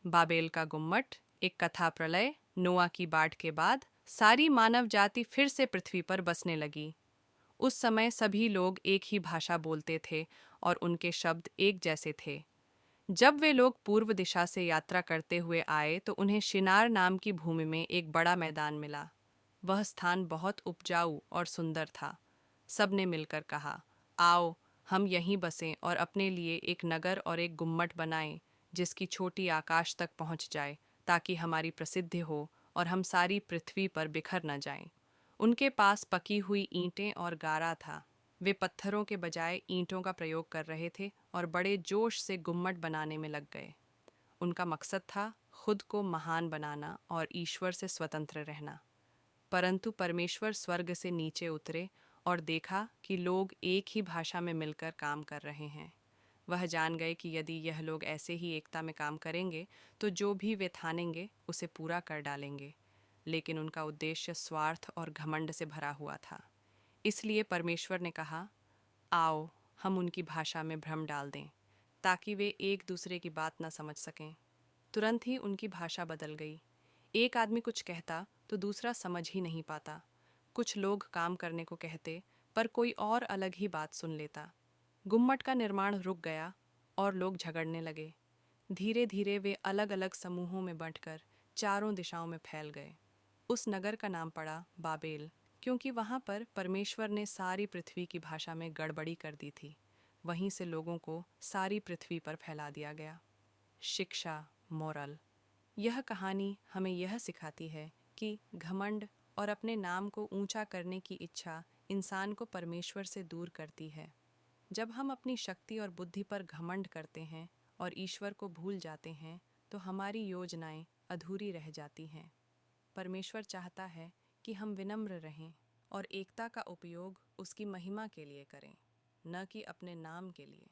Babel का गुम्मट, एक कथा प्रलय, नोआ की बाढ़ के बाद सारी मानव जाति फिर से पृथ्वी पर बसने लगी। उस समय सभी लोग एक ही भाषा बोलते थे और उनके शब्द एक जैसे थे। जब वे लोग पूर्व दिशा से यात्रा करते हुए आए तो उन्हें शिनार नाम की भूमि में एक बड़ा मैदान मिला। वह स्थान बहुत उपजाऊ और सुंदर था। सबने मिलकर कहा, आओ हम यहीं बसें और अपने लिए एक नगर और एक गुम्मट बनाएं जिसकी चोटी आकाश तक पहुंच जाए, ताकि हमारी प्रसिद्धि हो और हम सारी पृथ्वी पर बिखर न जाएं। उनके पास पकी हुई ईंटें और गारा था। वे पत्थरों के बजाय ईंटों का प्रयोग कर रहे थे और बड़े जोश से गुम्मट बनाने में लग गए। उनका मकसद था खुद को महान बनाना और ईश्वर से स्वतंत्र रहना। परंतु परमेश्वर स्वर्ग से नीचे उतरे और देखा कि लोग एक ही भाषा में मिलकर काम कर रहे हैं। वह जान गए कि यदि यह लोग ऐसे ही एकता में काम करेंगे तो जो भी वे ठानेंगे उसे पूरा कर डालेंगे। लेकिन उनका उद्देश्य स्वार्थ और घमंड से भरा हुआ था। इसलिए परमेश्वर ने कहा, आओ हम उनकी भाषा में भ्रम डाल दें ताकि वे एक दूसरे की बात न समझ सकें। तुरंत ही उनकी भाषा बदल गई। एक आदमी कुछ कहता तो दूसरा समझ ही नहीं पाता। कुछ लोग काम करने को कहते पर कोई और अलग ही बात सुन लेता। गुम्मट का निर्माण रुक गया और लोग झगड़ने लगे। धीरे धीरे वे अलग अलग समूहों में बंटकर चारों दिशाओं में फैल गए। उस नगर का नाम पड़ा बाबेल, क्योंकि वहाँ पर परमेश्वर ने सारी पृथ्वी की भाषा में गड़बड़ी कर दी थी। वहीं से लोगों को सारी पृथ्वी पर फैला दिया गया। शिक्षा, मोरल। यह कहानी हमें यह सिखाती है कि घमंड और अपने नाम को ऊंचा करने की इच्छा इंसान को परमेश्वर से दूर करती है। जब हम अपनी शक्ति और बुद्धि पर घमंड करते हैं और ईश्वर को भूल जाते हैं तो हमारी योजनाएं अधूरी रह जाती हैं। परमेश्वर चाहता है कि हम विनम्र रहें और एकता का उपयोग उसकी महिमा के लिए करें, न कि अपने नाम के लिए।